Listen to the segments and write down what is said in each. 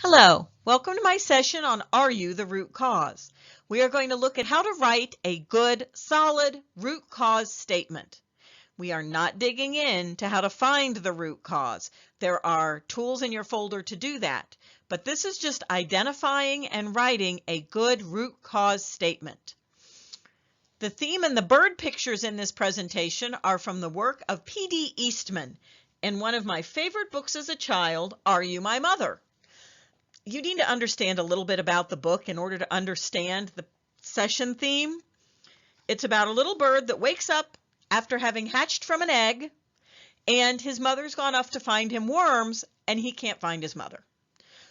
Hello, welcome to my session on Are You the Root Cause? We are going to look at how to write a good, solid root cause statement. We are not digging into how to find the root cause. There are tools in your folder to do that, but this is just identifying and writing a good root cause statement. The theme and the bird pictures in this presentation are from the work of P.D. Eastman in one of my favorite books as a child, Are You My Mother? You need to understand a little bit about the book in order to understand the session theme. It's about a little bird that wakes up after having hatched from an egg, and his mother's gone off to find him worms, and he can't find his mother.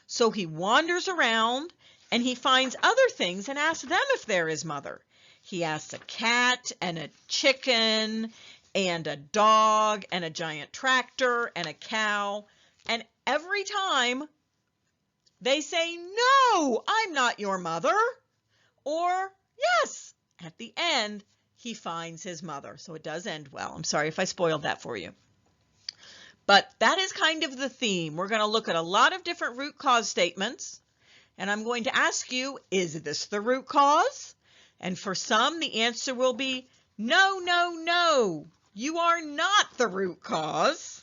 So he wanders around, and he finds other things and asks them if they're his mother. He asks a cat and a chicken and a dog and a giant tractor and a cow, and every time they say, "No, I'm not your mother," or "Yes." At the end, he finds his mother. So it does end well. I'm sorry if I spoiled that for you. But that is kind of the theme. We're going to look at a lot of different root cause statements. And I'm going to ask you, is this the root cause? And for some, the answer will be, no, no, no, you are not the root cause.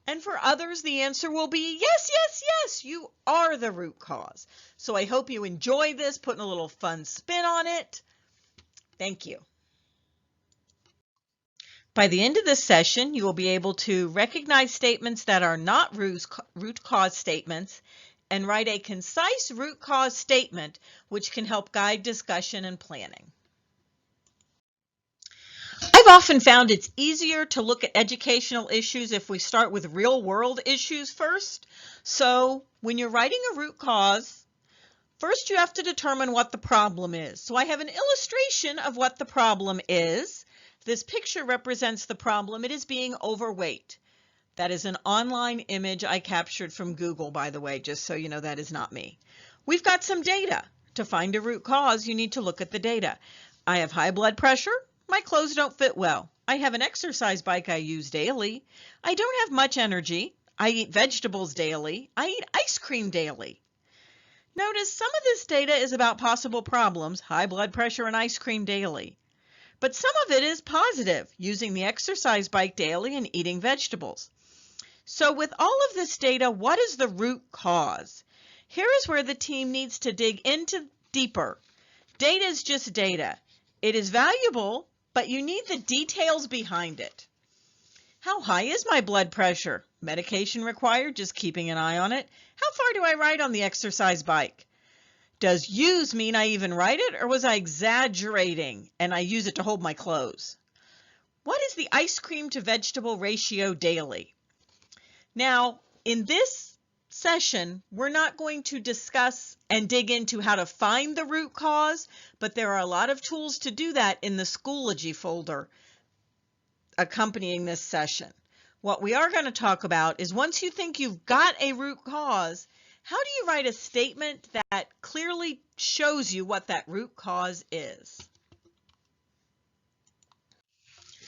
And for others, the answer will be, yes, yes, yes, you are the root cause. So I hope you enjoy this, putting a little fun spin on it. Thank you. By the end of this session, you will be able to recognize statements that are not root cause statements and write a concise root cause statement, which can help guide discussion and planning. I've often found it's easier to look at educational issues if we start with real-world issues first. So when you're writing a root cause, first you have to determine what the problem is. So I have an illustration of what the problem is. This picture represents the problem. It is being overweight. That is an online image I captured from Google, by the way, just so you know that is not me. We've got some data. To find a root cause, you need to look at the data. I have high blood pressure. My clothes don't fit well. I have an exercise bike I use daily. I don't have much energy. I eat vegetables daily. I eat ice cream daily. Notice some of this data is about possible problems, high blood pressure and ice cream daily. But some of it is positive, using the exercise bike daily and eating vegetables. So with all of this data, what is the root cause? Here is where the team needs to dig into deeper. Data is just data. It is valuable, but you need the details behind it. How high is my blood pressure? Medication required, just keeping an eye on it. How far do I ride on the exercise bike? Does use mean I even ride it, or was I exaggerating and I use it to hold my clothes? What is the ice cream to vegetable ratio daily? Now, in this session, we're not going to discuss and dig into how to find the root cause, but there are a lot of tools to do that in the Schoology folder accompanying this session. What we are going to talk about is once you think you've got a root cause, how do you write a statement that clearly shows you what that root cause is?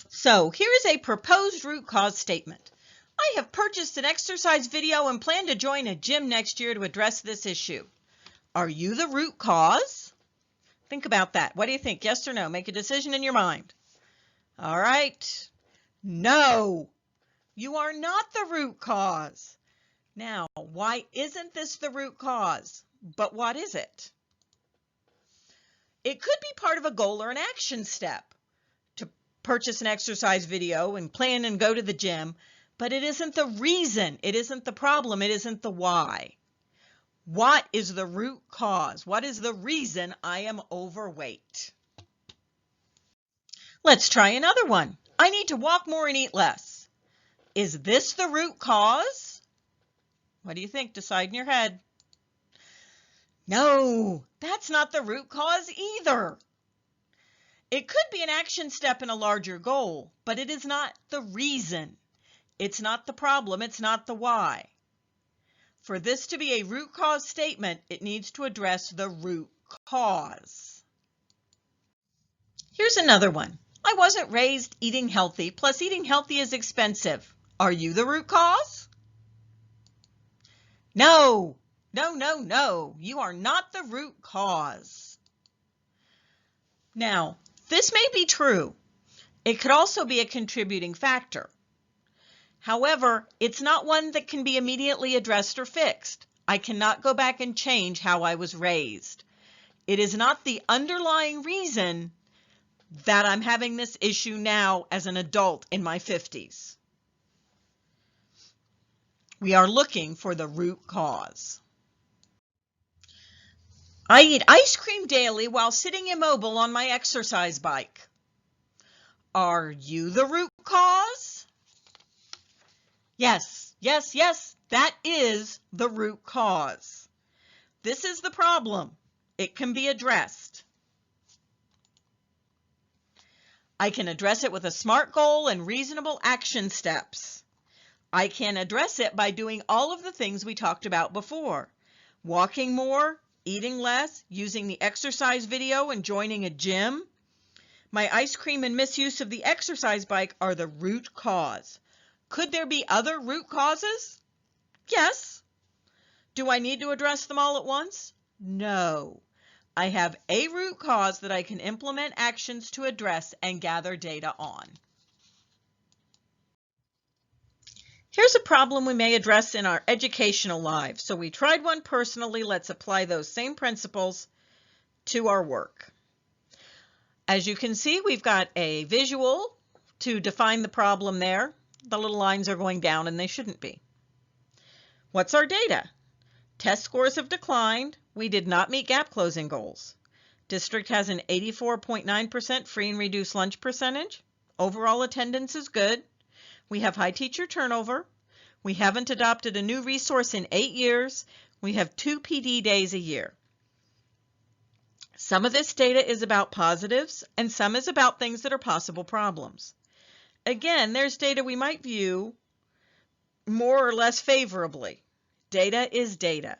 So here is a proposed root cause statement. I have purchased an exercise video and plan to join a gym next year to address this issue. Are you the root cause? Think about that. What do you think? Yes or no? Make a decision in your mind. All right. No, you are not the root cause. Now, why isn't this the root cause? But what is it? It could be part of a goal or an action step to purchase an exercise video and plan and go to the gym, but it isn't the reason. It isn't the problem. It isn't the why. What is the root cause? What is the reason I am overweight? Let's try another one. I need to walk more and eat less. Is this the root cause? What do you think? Decide in your head. No, that's not the root cause either. It could be an action step in a larger goal, but it is not the reason. It's not the problem. It's not the why. For this to be a root cause statement, it needs to address the root cause. Here's another one. I wasn't raised eating healthy, plus eating healthy is expensive. Are you the root cause? No, no, no, no. You are not the root cause. Now, this may be true. It could also be a contributing factor. However, it's not one that can be immediately addressed or fixed. I cannot go back and change how I was raised. It is not the underlying reason that I'm having this issue now as an adult in my 50s. We are looking for the root cause. I eat ice cream daily while sitting immobile on my exercise bike. Are you the root cause? Yes, yes, yes, that is the root cause. This is the problem. It can be addressed. I can address it with a SMART goal and reasonable action steps. I can address it by doing all of the things we talked about before. Walking more, eating less, using the exercise video and joining a gym. My ice cream and misuse of the exercise bike are the root cause. Could there be other root causes? Yes. Do I need to address them all at once? No. I have a root cause that I can implement actions to address and gather data on. Here's a problem we may address in our educational lives. So we tried one personally. Let's apply those same principles to our work. As you can see, we've got a visual to define the problem there. The little lines are going down and they shouldn't be. What's our data? Test scores have declined. We did not meet gap closing goals. District has an 84.9% free and reduced lunch percentage. Overall attendance is good. We have high teacher turnover. We haven't adopted a new resource in 8 years. We have 2 PD days a year. Some of this data is about positives and some is about things that are possible problems. Again, there's data we might view more or less favorably. Data is data.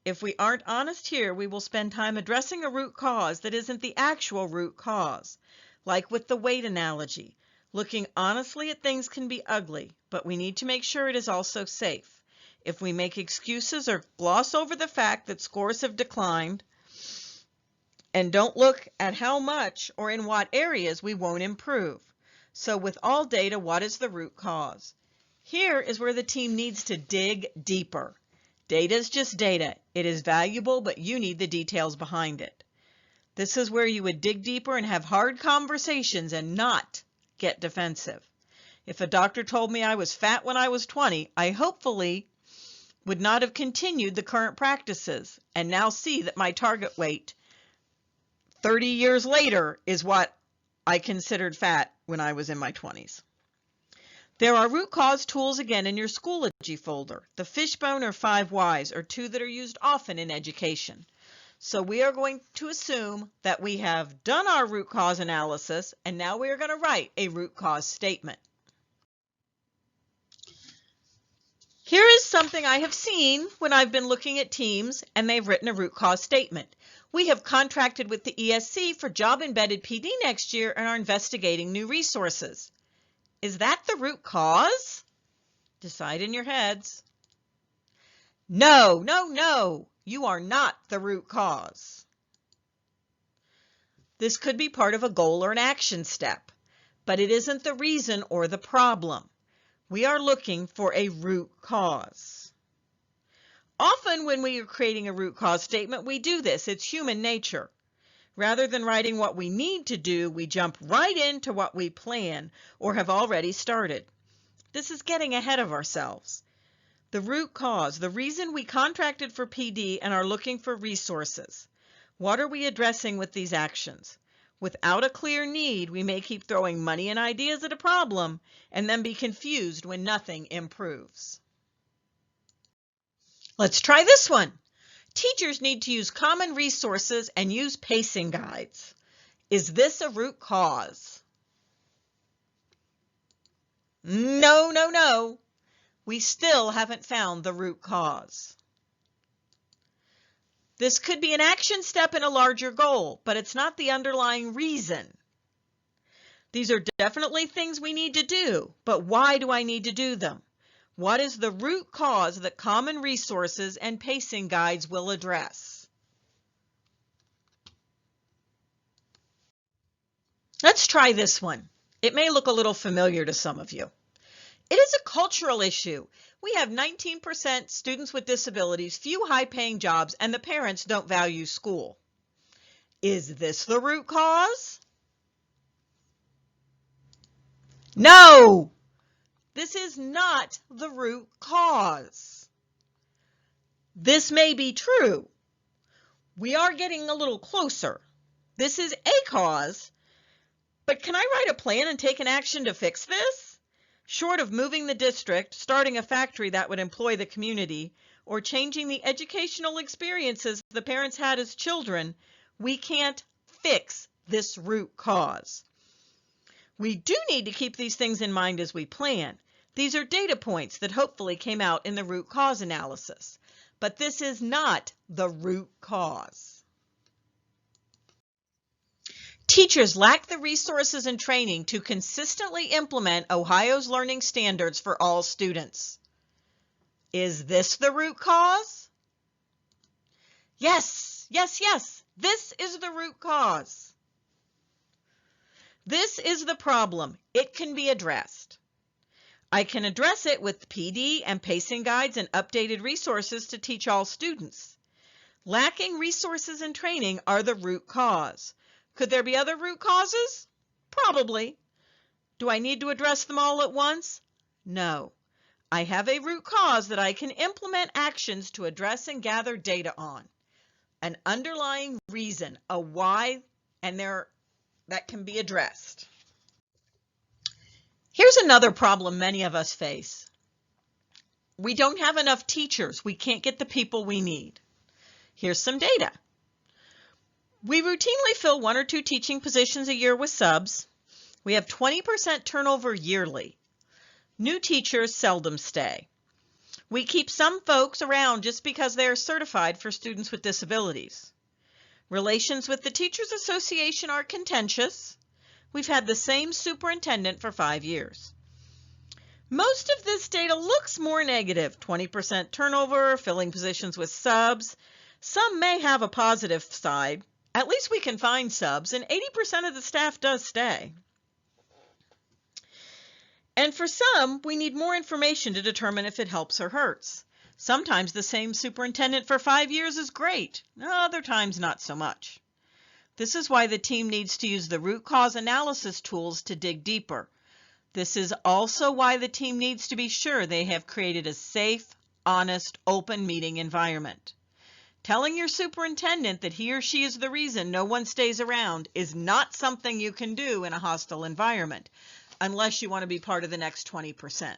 If we aren't honest here, we will spend time addressing a root cause that isn't the actual root cause. Like with the weight analogy, looking honestly at things can be ugly, but we need to make sure it is also safe. If we make excuses or gloss over the fact that scores have declined and don't look at how much or in what areas, we won't improve. So with all data, what is the root cause? Here is where the team needs to dig deeper. Data is just data. It is valuable, but you need the details behind it. This is where you would dig deeper and have hard conversations and not get defensive. If a doctor told me I was fat when I was 20, I hopefully would not have continued the current practices and now see that my target weight 30 years later is what I considered fat when I was in my 20s. There are root cause tools again in your Schoology folder. The fishbone or 5 whys are 2 that are used often in education. So we are going to assume that we have done our root cause analysis and now we are going to write a root cause statement. Here is something I have seen when I've been looking at teams and they've written a root cause statement. We have contracted with the ESC for job embedded PD next year and are investigating new resources. Is that the root cause? Decide in your heads. No, no, no. You are not the root cause. This could be part of a goal or an action step, but it isn't the reason or the problem. We are looking for a root cause. Often when we are creating a root cause statement, we do this. It's human nature. Rather than writing what we need to do, we jump right into what we plan or have already started. This is getting ahead of ourselves. The root cause, the reason we contracted for PD and are looking for resources. What are we addressing with these actions? Without a clear need, we may keep throwing money and ideas at a problem and then be confused when nothing improves. Let's try this one. Teachers need to use common resources and use pacing guides. Is this a root cause? No, no, no. We still haven't found the root cause. This could be an action step in a larger goal, but it's not the underlying reason. These are definitely things we need to do, but why do I need to do them? What is the root cause that common resources and pacing guides will address? Let's try this one. It may look a little familiar to some of you. It is a cultural issue. We have 19% students with disabilities, few high-paying jobs, and the parents don't value school. Is this the root cause? No! This is not the root cause. This may be true. We are getting a little closer. This is a cause, but can I write a plan and take an action to fix this? Short of moving the district, starting a factory that would employ the community, or changing the educational experiences the parents had as children, we can't fix this root cause. We do need to keep these things in mind as we plan. These are data points that hopefully came out in the root cause analysis, but this is not the root cause. Teachers lack the resources and training to consistently implement Ohio's learning standards for all students. Is this the root cause? Yes, yes, yes. This is the root cause. This is the problem. It can be addressed. I can address it with PD and pacing guides and updated resources to teach all students. Lacking resources and training are the root cause. Could there be other root causes? Probably. Do I need to address them all at once? No. I have a root cause that I can implement actions to address and gather data on. An underlying reason, a why, and that can be addressed. Here's another problem many of us face. We don't have enough teachers. We can't get the people we need. Here's some data. We routinely fill 1 or 2 teaching positions a year with subs. We have 20% turnover yearly. New teachers seldom stay. We keep some folks around just because they are certified for students with disabilities. Relations with the Teachers Association are contentious. We've had the same superintendent for 5 years. Most of this data looks more negative, 20% turnover, filling positions with subs. Some may have a positive side. At least we can find subs, and 80% of the staff does stay. And for some, we need more information to determine if it helps or hurts. Sometimes the same superintendent for 5 years is great, other times not so much. This is why the team needs to use the root cause analysis tools to dig deeper. This is also why the team needs to be sure they have created a safe, honest, open meeting environment. Telling your superintendent that he or she is the reason no one stays around is not something you can do in a hostile environment, unless you want to be part of the next 20%.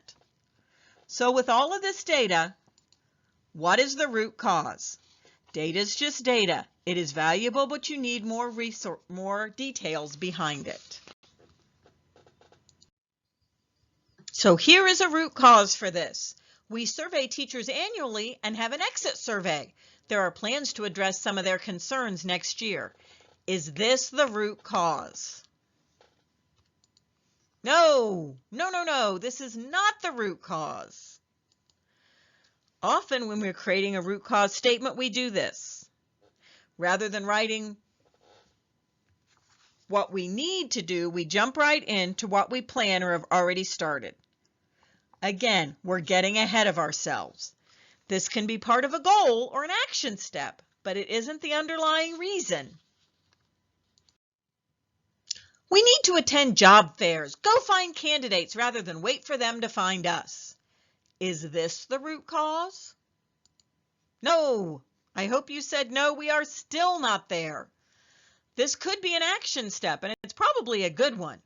So with all of this data, what is the root cause? Data is just data. It is valuable, but you need more details behind it. So here is a root cause for this. We survey teachers annually and have an exit survey. There are plans to address some of their concerns next year. Is this the root cause? No, no, no, no. This is not the root cause. Often when we're creating a root cause statement, we do this. Rather than writing what we need to do, we jump right into what we plan or have already started. Again, we're getting ahead of ourselves. This can be part of a goal or an action step, but it isn't the underlying reason. We need to attend job fairs. Go find candidates rather than wait for them to find us. Is this the root cause? No. I hope you said no. We are still not there. This could be an action step, and it's probably a good one,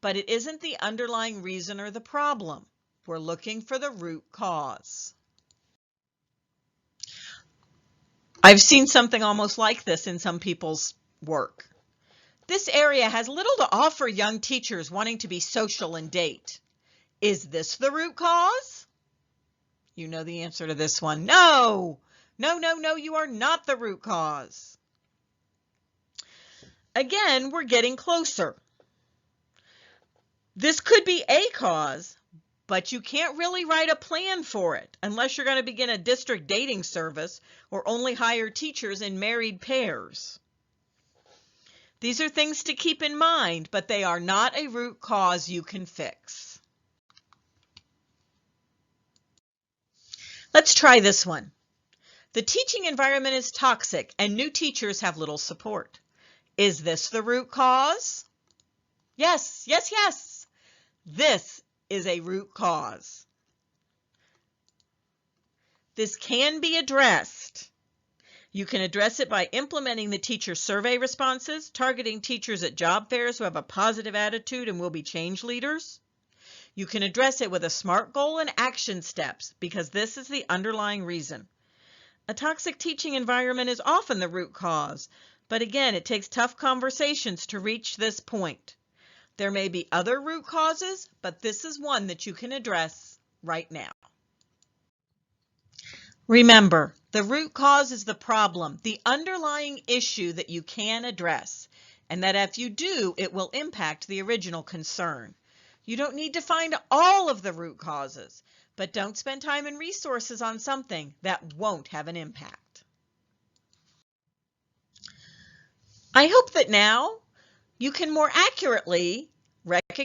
but it isn't the underlying reason or the problem. We're looking for the root cause. I've seen something almost like this in some people's work. This area has little to offer young teachers wanting to be social and date. Is this the root cause? You know the answer to this one. No, no, no, no, you are not the root cause. Again, we're getting closer. This could be a cause, but you can't really write a plan for it unless you're going to begin a district dating service or only hire teachers in married pairs. These are things to keep in mind, but they are not a root cause you can fix. Let's try this one. The teaching environment is toxic and new teachers have little support. Is this the root cause? Yes, yes, yes. This is a root cause. This can be addressed. You can address it by implementing the teacher survey responses, targeting teachers at job fairs who have a positive attitude and will be change leaders. You can address it with a SMART goal and action steps because this is the underlying reason. A toxic teaching environment is often the root cause, but again, it takes tough conversations to reach this point. There may be other root causes, but this is one that you can address right now. Remember, the root cause is the problem, the underlying issue that you can address, and that if you do, it will impact the original concern. You don't need to find all of the root causes, but don't spend time and resources on something that won't have an impact. I hope that now you can more accurately recognize